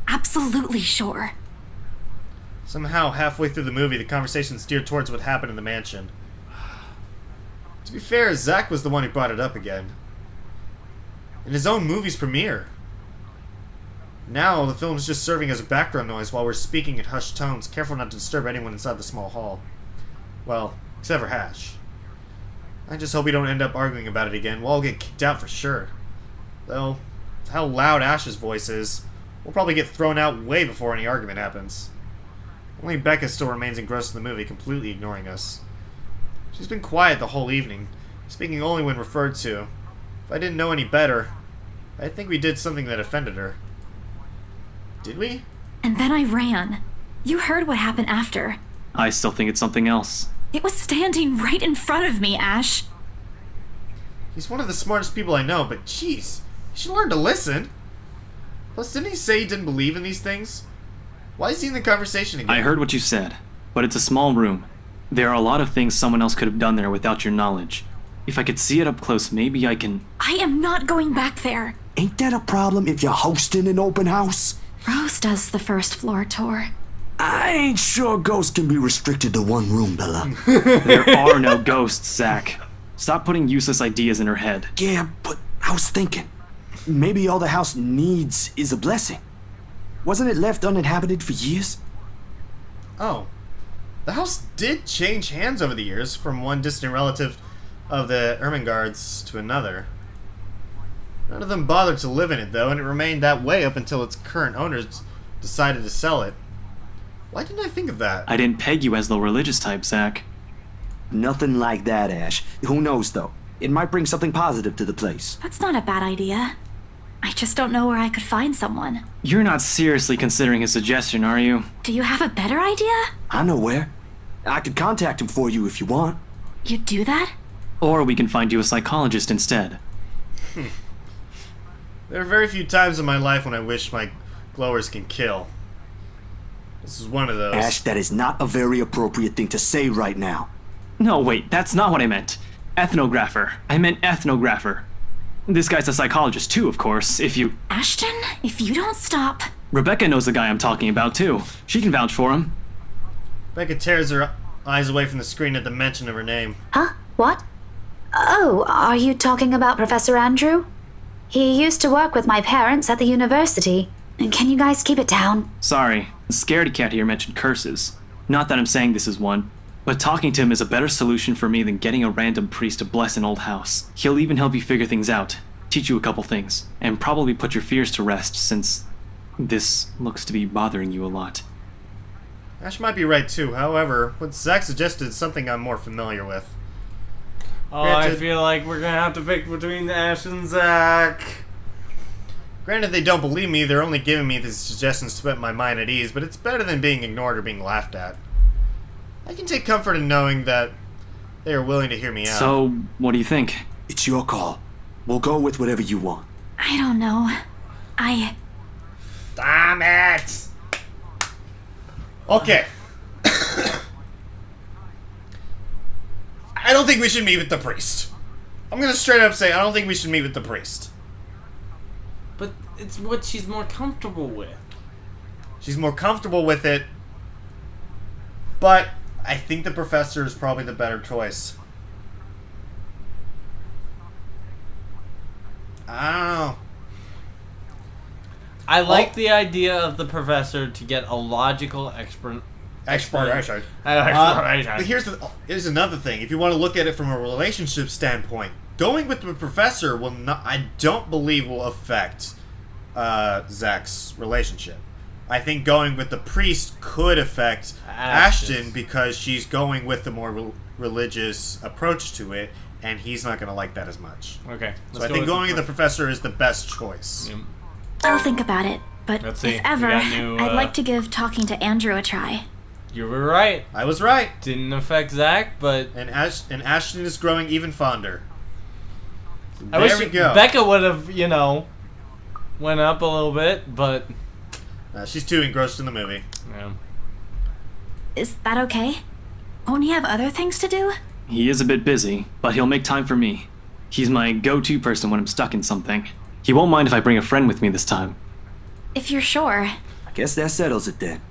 Absolutely sure. Somehow, halfway through the movie, the conversation steered towards what happened in the mansion. To be fair, Zach was the one who brought it up again. In his own movie's premiere. Now, the film's just serving as a background noise while we're speaking in hushed tones, careful not to disturb anyone inside the small hall. Well, except for Ash. I just hope we don't end up arguing about it again. We'll all get kicked out for sure. Though, with how loud Ash's voice is, we'll probably get thrown out way before any argument happens. Only Becca still remains engrossed in the movie, completely ignoring us. She's been quiet the whole evening, speaking only when referred to. If I didn't know any better, I think we did something that offended her. Did we? And then I ran. You heard what happened after. I still think it's something else. It was standing right in front of me, Ash. He's one of the smartest people I know, but jeez, he should learn to listen. Plus, didn't he say he didn't believe in these things? Why is he in the conversation again? I heard what you said, but it's a small room. There are a lot of things someone else could have done there without your knowledge. If I could see it up close, maybe I can... I am not going back there. Ain't that a problem if you're hosting an open house? Rose does the first floor tour. I ain't sure ghosts can be restricted to one room, Bella. There are no ghosts, Zach. Stop putting useless ideas in her head. Yeah, but I was thinking, maybe all the house needs is a blessing. Wasn't it left uninhabited for years? Oh. The house did change hands over the years, from one distant relative of the Ermengardes to another. None of them bothered to live in it, though, and it remained that way up until its current owners decided to sell it. Why didn't I think of that? I didn't peg you as the religious type, Zach. Nothing like that, Ash. Who knows, though? It might bring something positive to the place. That's not a bad idea. I just don't know where I could find someone. You're not seriously considering his suggestion, are you? Do you have a better idea? I know where. I could contact him for you if you want. You'd do that? Or we can find you a psychologist instead. There are very few times in my life when I wish my glowers can kill. This is one of those. Ash, that is not a very appropriate thing to say right now. No, wait, that's not what I meant. Ethnographer. I meant ethnographer. This guy's a psychologist too, of course, if you... Ashton, if you don't stop... Rebecca knows the guy I'm talking about too. She can vouch for him. Becca tears her eyes away from the screen at the mention of her name. Huh? What? Oh, are you talking about Professor Andrew? He used to work with my parents at the university. Can you guys keep it down? Sorry, Scaredy Cat here mentioned curses. Not that I'm saying this is one, but talking to him is a better solution for me than getting a random priest to bless an old house. He'll even help you figure things out, teach you a couple things, and probably put your fears to rest since this looks to be bothering you a lot. Ash might be right too, however, what Zach suggested is something I'm more familiar with. Oh, Granted- I feel like we're gonna have to pick between Ash and Zach. Granted, they don't believe me, they're only giving me these suggestions to put my mind at ease, but it's better than being ignored or being laughed at. I can take comfort in knowing that they are willing to hear me out. So, what do you think? It's your call. We'll go with whatever you want. I don't know. Damn it! Okay. I don't think we should meet with the priest. I'm gonna straight up say I don't think we should meet with the priest. But it's what she's more comfortable with. She's more comfortable with it, but I think the professor is probably the better choice. I don't know. I like the idea of the professor to get a logical explanation. But here's another thing. If you want to look at it from a relationship standpoint, going with the professor will not. I don't believe will affect Zach's relationship. I think going with the priest could affect Ashton because she's going with the more religious approach to it, and he's not going to like that as much. Okay. So I think going with the professor is the best choice. Yep. I'll think about it, but Let's see. if ever, We got new, I'd like to give talking to Andrew a try. You were right. I was right. Didn't affect Zach, but And Ashton is growing even fonder. I There wish we go. Becca would have, went up a little bit, but She's too engrossed in the movie. yeah. Is that okay? Won't he have other things to do? He is a bit busy, but he'll make time for me. He's my go-to person when I'm stuck in something. He won't mind if I bring a friend with me this time. If you're sure. I guess that settles it then.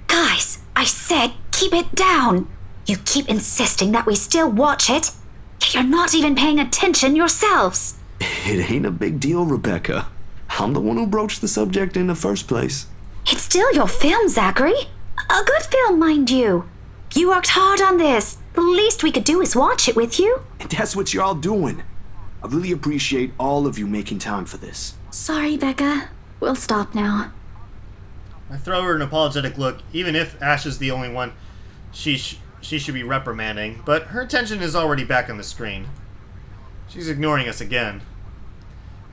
Guys, I said keep it down. You keep insisting that we still watch it, yet you're not even paying attention yourselves. It ain't a big deal, Rebecca. I'm the one who broached the subject in the first place. It's still your film, Zachary. A good film, mind you. You worked hard on this. The least we could do is watch it with you. And that's what y'all doing. I really appreciate all of you making time for this. Sorry, Becca. We'll stop now. I throw her an apologetic look, even if Ash is the only one she should be reprimanding, but her attention is already back on the screen. She's ignoring us again.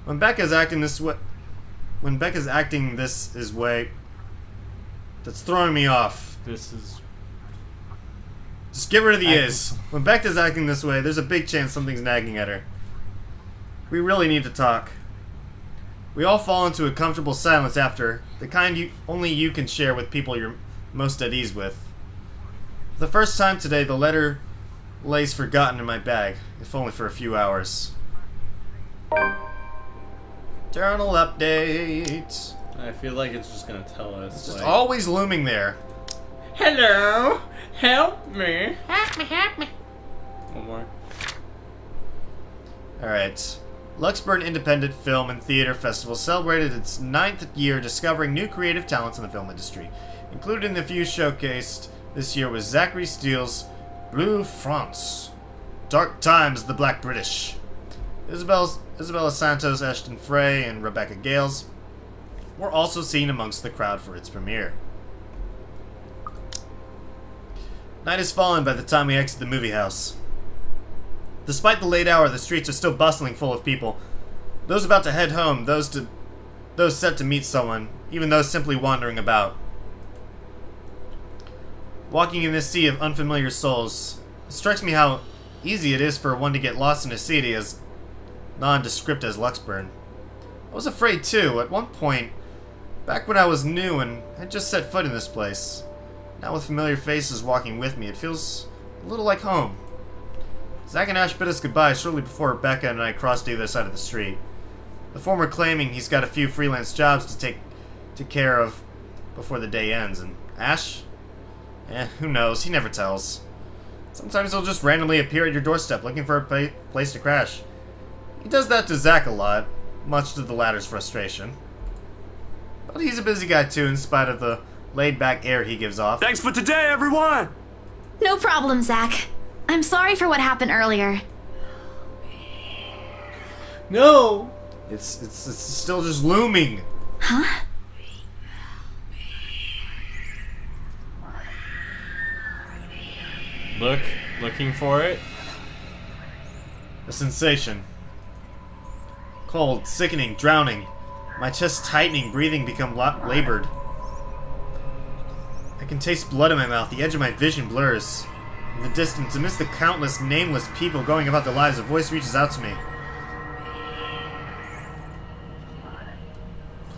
When Becca's acting this way, that's throwing me off. This is... Just get rid of the is. When Becca's acting this way, there's a big chance something's nagging at her. We really need to talk. We all fall into a comfortable silence after, the kind only you can share with people you're most at ease with. For the first time today, the letter lays forgotten in my bag, if only for a few hours. Journal update. I feel like it's just gonna tell us. It's just always looming there. Hello, help me. Help me. One more. Alright. Luxburn Independent Film and Theater Festival celebrated its 9th year discovering new creative talents in the film industry. Included in the few showcased this year was Zachary Steele's Bleu France, Dark Times, The Black British, Isabella Santos, Ashton Frey, and Rebecca Gales were also seen amongst the crowd for its premiere. Night has fallen by the time we exit the movie house. Despite the late hour, the streets are still bustling full of people. Those about to head home, those set to meet someone, even those simply wandering about. Walking in this sea of unfamiliar souls, it strikes me how easy it is for one to get lost in a city as nondescript as Luxburn. I was afraid too, at one point, back when I was new and had just set foot in this place. Now with familiar faces walking with me, it feels a little like home. Zach and Ash bid us goodbye shortly before Rebecca and I crossed the other side of the street. The former claiming he's got a few freelance jobs to take care of before the day ends, and Ash? Who knows, he never tells. Sometimes he'll just randomly appear at your doorstep looking for a place to crash. He does that to Zach a lot, much to the latter's frustration. But he's a busy guy too, in spite of the laid-back air he gives off. Thanks for today, everyone! No problem, Zach. I'm sorry for what happened earlier. No! It's still just looming. Huh? Looking for it. A sensation. Cold, sickening, drowning. My chest tightening, breathing become labored. I can taste blood in my mouth, the edge of my vision blurs. In the distance, amidst the countless, nameless people going about their lives, a voice reaches out to me.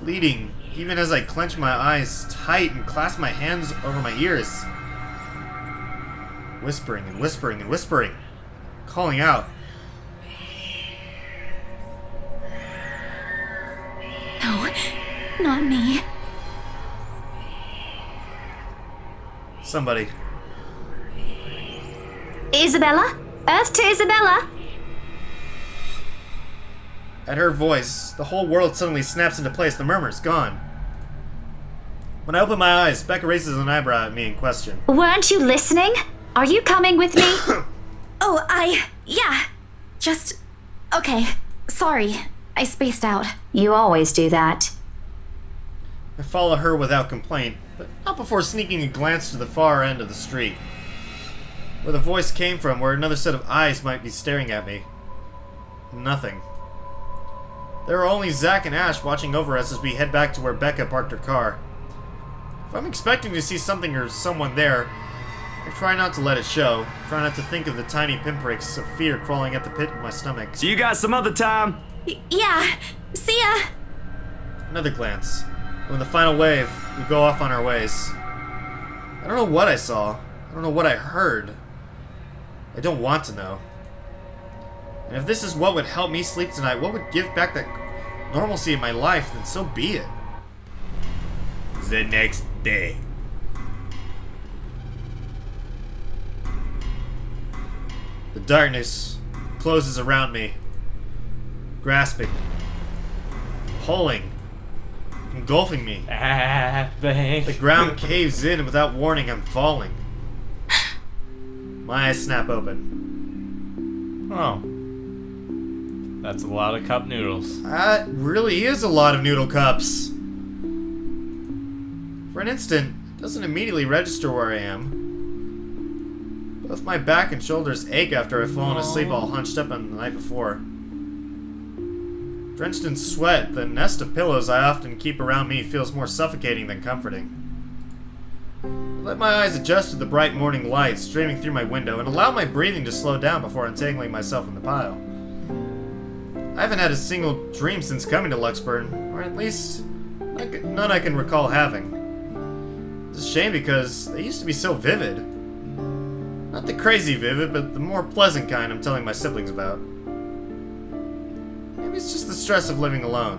Pleading, even as I clench my eyes tight and clasp my hands over my ears. Whispering and whispering and whispering. Calling out. Not me. Somebody. Isabella? Earth to Isabella? At her voice, the whole world suddenly snaps into place. The murmur's gone. When I open my eyes, Becca raises an eyebrow at me in question. Weren't you listening? Are you coming with me? Oh, yeah. Just... Okay. Sorry. I spaced out. You always do that. I follow her without complaint, but not before sneaking a glance to the far end of the street, where the voice came from, where another set of eyes might be staring at me. Nothing. There are only Zach and Ash watching over us as we head back to where Becca parked her car. If I'm expecting to see something or someone there, I try not to let it show. Try not to think of the tiny pinpricks of fear crawling at the pit of my stomach. So you got some other time? Yeah. See ya. Another glance. When the final wave, we go off on our ways. I don't know what I saw. I don't know what I heard. I don't want to know. And if this is what would help me sleep tonight, what would give back that normalcy in my life, then so be it. The next day. The darkness closes around me, grasping, pulling, engulfing me. The ground caves in, and without warning, I'm falling. My eyes snap open. Oh. That's a lot of cup noodles. That really is a lot of noodle cups. For an instant, it doesn't immediately register where I am. Both my back and shoulders ache after I've fallen asleep all hunched up on the night before. Drenched in sweat, the nest of pillows I often keep around me feels more suffocating than comforting. I let my eyes adjust to the bright morning light streaming through my window and allow my breathing to slow down before untangling myself from the pile. I haven't had a single dream since coming to Luxburn, or at least none I can recall having. It's a shame because they used to be so vivid. Not the crazy vivid, but the more pleasant kind I'm telling my siblings about. Maybe it's just the stress of living alone.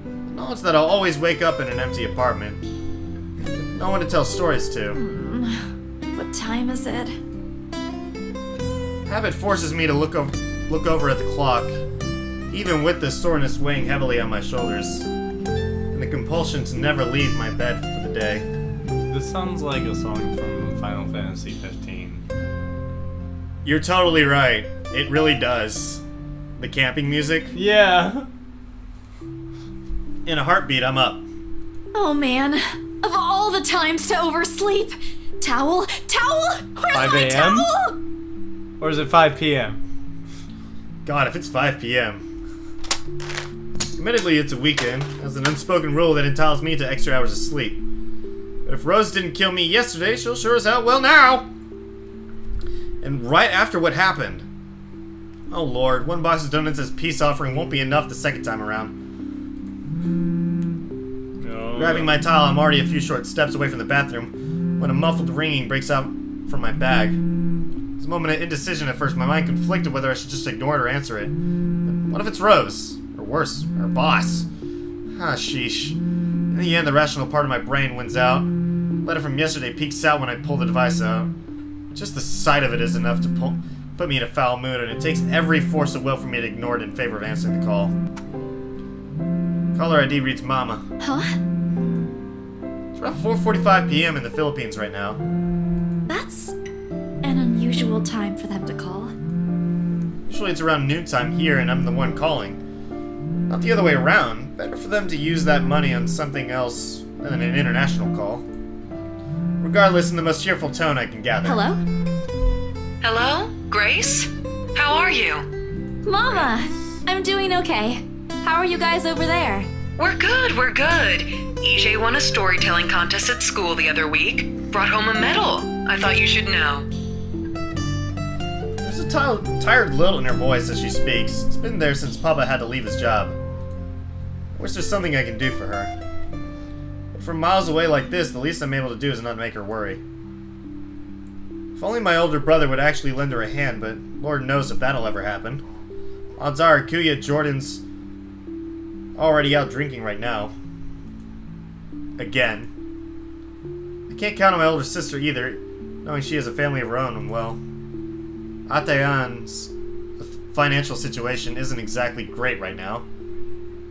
The knowledge that I'll always wake up in an empty apartment. With no one to tell stories to. What time is it? Habit forces me to look over at the clock, even with the soreness weighing heavily on my shoulders, and the compulsion to never leave my bed for the day. This sounds like a song from Final Fantasy 15. You're totally right. It really does. The camping music. Yeah. In a heartbeat, I'm up. Oh man. Of all the times to oversleep. Towel? Where's 5 my a.m.? towel? Or is it 5 p.m.? God, if it's 5 p.m. Admittedly, it's a weekend. There's an unspoken rule that entitles me to extra hours of sleep. But if Rose didn't kill me yesterday, she'll sure as hell will now! And right after what happened. Oh lord, one box of donuts as peace offering won't be enough the second time around. No. Grabbing my towel, I'm already a few short steps away from the bathroom when a muffled ringing breaks out from my bag. It's a moment of indecision at first. My mind conflicted whether I should just ignore it or answer it. But what if it's Rose? Or worse, her boss? Ah, sheesh. In the end, the rational part of my brain wins out. The letter from yesterday peeks out when I pull the device out. Just the sight of it is enough to put me in a foul mood, and it takes every force of will for me to ignore it in favor of answering the call. Caller ID reads Mama. Huh? It's around 4:45 p.m. in the Philippines right now. That's an unusual time for them to call. Usually it's around noontime here and I'm the one calling. Not the other way around. Better for them to use that money on something else than an international call. Regardless, in the most cheerful tone I can gather. Hello? Hello? Grace? How are you? Mama! I'm doing okay. How are you guys over there? We're good. EJ won a storytelling contest at school the other week. Brought home a medal. I thought you should know. There's a tired lilt in her voice as she speaks. It's been there since Papa had to leave his job. I wish there's something I can do for her. But from miles away like this, the least I'm able to do is not make her worry. If only my older brother would actually lend her a hand, but Lord knows if that'll ever happen. Odds are Kuya Jordan's already out drinking right now. again. I can't count on my older sister either, knowing she has a family of her own, and well, Atayan's financial situation isn't exactly great right now,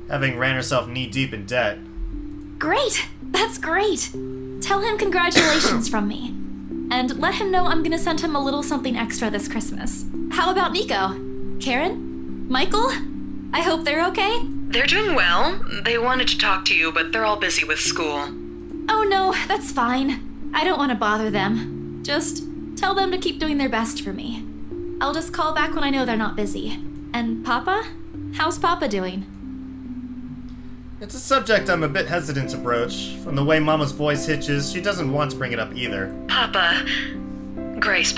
having ran herself knee-deep in debt. Great! That's great! Tell him congratulations from me. And let him know I'm gonna send him a little something extra this Christmas. How about Nico? Karen? Michael? I hope they're okay? They're doing well. They wanted to talk to you, but they're all busy with school. Oh no, that's fine. I don't want to bother them. Just tell them to keep doing their best for me. I'll just call back when I know they're not busy. And Papa? How's Papa doing? It's a subject I'm a bit hesitant to broach. From the way Mama's voice hitches, she doesn't want to bring it up either. Papa... Grace,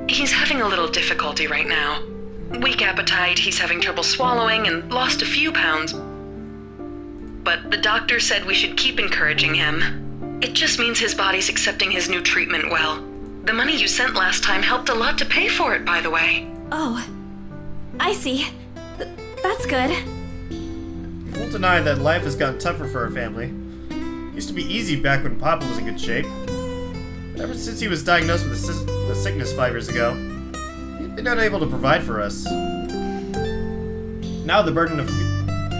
he's having a little difficulty right now. Weak appetite, he's having trouble swallowing, and lost a few pounds. But the doctor said we should keep encouraging him. It just means his body's accepting his new treatment well. The money you sent last time helped a lot to pay for it, by the way. Oh, I see. That's good. I won't deny that life has gotten tougher for our family. It used to be easy back when Papa was in good shape. But ever since he was diagnosed with a sickness 5 years ago, he'd been unable to provide for us. Now the burden of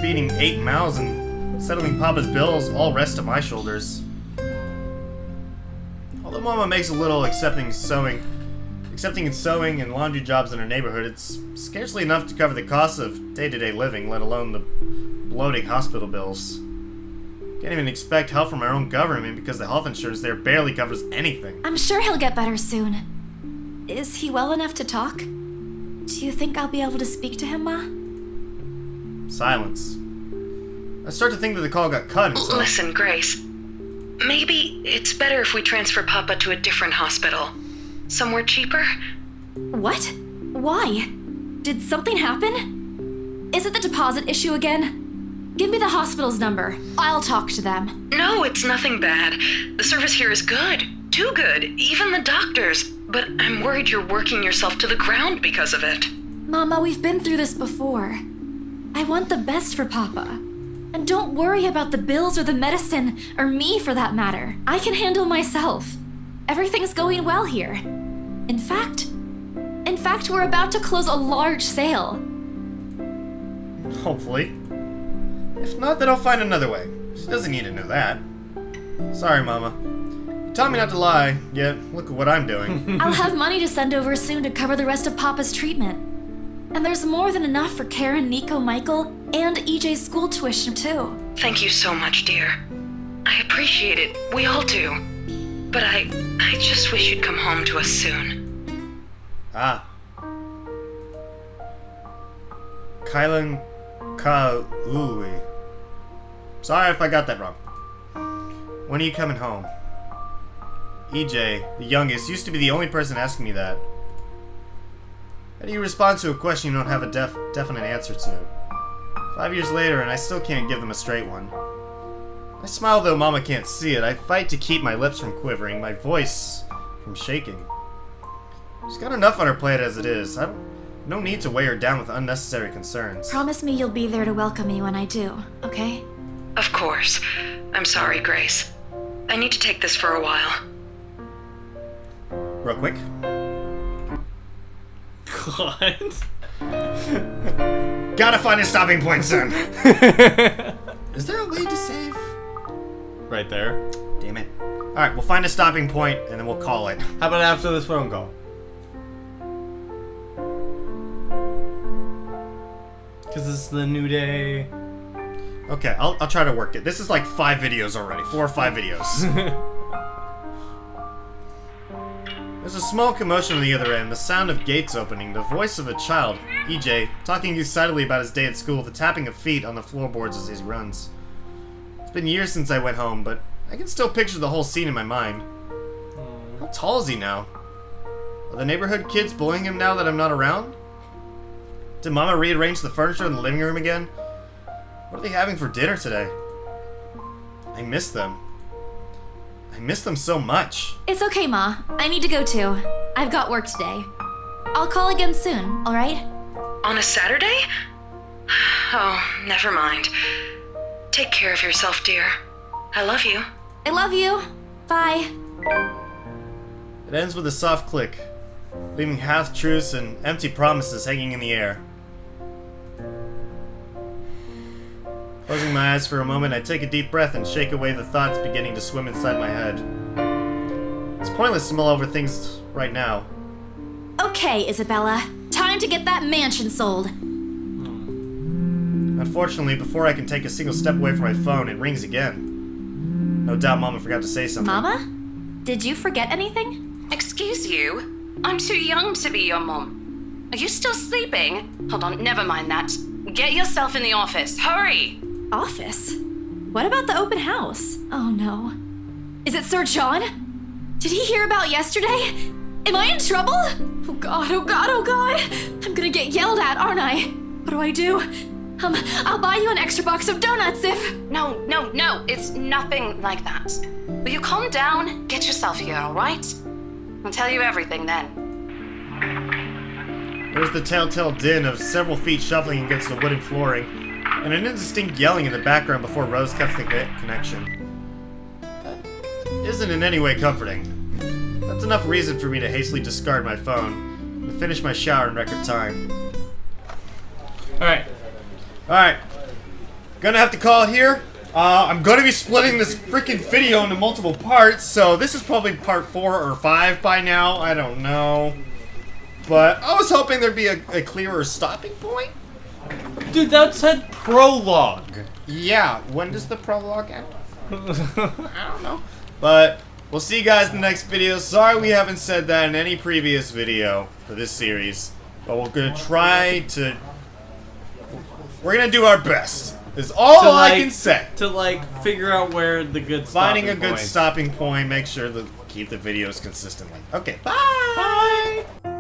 feeding 8 mouths and settling Papa's bills all rests on my shoulders. Although Mama makes a little accepting in sewing and laundry jobs in her neighborhood, it's scarcely enough to cover the costs of day-to-day living, let alone the bloating hospital bills. Can't even expect help from our own government because the health insurance there barely covers anything. I'm sure he'll get better soon. Is he well enough to talk? Do you think I'll be able to speak to him, Ma? Silence. I start to think that the call got cut and so... Listen, Grace. Maybe it's better if we transfer Papa to a different hospital. Somewhere cheaper? What? Why? Did something happen? Is it the deposit issue again? Give me the hospital's number. I'll talk to them. No, it's nothing bad. The service here is good. Too good. Even the doctors. But I'm worried you're working yourself to the ground because of it. Mama, we've been through this before. I want the best for Papa. And don't worry about the bills or the medicine, or me for that matter. I can handle myself. Everything's going well here. In fact, we're about to close a large sale. Hopefully. If not, then I'll find another way. She doesn't need to know that. Sorry, Mama. You taught me not to lie, yet look at what I'm doing. I'll have money to send over soon to cover the rest of Papa's treatment. And there's more than enough for Karen, Nico, Michael, and EJ's school tuition, too. Thank you so much, dear. I appreciate it. We all do. But I just wish you'd come home to us soon. Ah. Kylan Kaului. Sorry if I got that wrong. When are you coming home? EJ, the youngest, used to be the only person asking me that. How do you respond to a question you don't have a definite answer to? 5 years later, and I still can't give them a straight one. I smile though Mama can't see it. I fight to keep my lips from quivering, my voice from shaking. She's got enough on her plate as it is. No need to weigh her down with unnecessary concerns. Promise me you'll be there to welcome me when I do, okay? Of course. I'm sorry, Grace. I need to take this for a while. Real quick. What? Gotta find a stopping point soon. Is there a way to save? Right there. Damn it. Alright, we'll find a stopping point and then we'll call it. How about after this phone call? Because it's the new day. Okay, I'll try to work it. This is like 5 videos already. 4 or 5 videos. There's a small commotion on the other end, the sound of gates opening, the voice of a child, EJ, talking excitedly about his day at school, the tapping of feet on the floorboards as he runs. It's been years since I went home, but I can still picture the whole scene in my mind. How tall is he now? Are the neighborhood kids bullying him now that I'm not around? Did Mama rearrange the furniture in the living room again? What are they having for dinner today? I miss them. I miss them so much. It's okay, Ma. I need to go too. I've got work today. I'll call again soon, alright? On a Saturday? Oh, never mind. Take care of yourself, dear. I love you. I love you. Bye. It ends with a soft click, leaving half-truths and empty promises hanging in the air. Closing my eyes for a moment, I take a deep breath and shake away the thoughts beginning to swim inside my head. It's pointless to mull over things right now. Okay, Isabella. Time to get that mansion sold. Unfortunately, before I can take a single step away from my phone, it rings again. No doubt Mama forgot to say something. Mama? Did you forget anything? Excuse you? I'm too young to be your mom. Are you still sleeping? Hold on, never mind that. Get yourself in the office. Hurry! Office? What about the open house? Oh no. Is it Sir John? Did he hear about yesterday? Am I in trouble? Oh god, oh god, oh god! I'm gonna get yelled at, aren't I? What do I do? I'll buy you an extra box of donuts if... No, it's nothing like that. Will you calm down? Get yourself here, alright? I'll tell you everything then. There's the telltale din of several feet shuffling against the wooden flooring, and an indistinct yelling in the background before Rose cuts the connection. That isn't in any way comforting. That's enough reason for me to hastily discard my phone and finish my shower in record time. Alright. Gonna have to call it here. I'm gonna be splitting this freaking video into multiple parts, so this is probably part 4 or 5 by now. I don't know. But I was hoping there'd be a clearer stopping point. Dude, that said prologue. Yeah, when does the prologue end? I don't know. But we'll see you guys in the next video. Sorry we haven't said that in any previous video for this series. But we're gonna try to... We're gonna do our best. Is all I can say. To figure out where the good finding a good stopping point, make sure to keep the videos consistently. Okay, bye! Bye!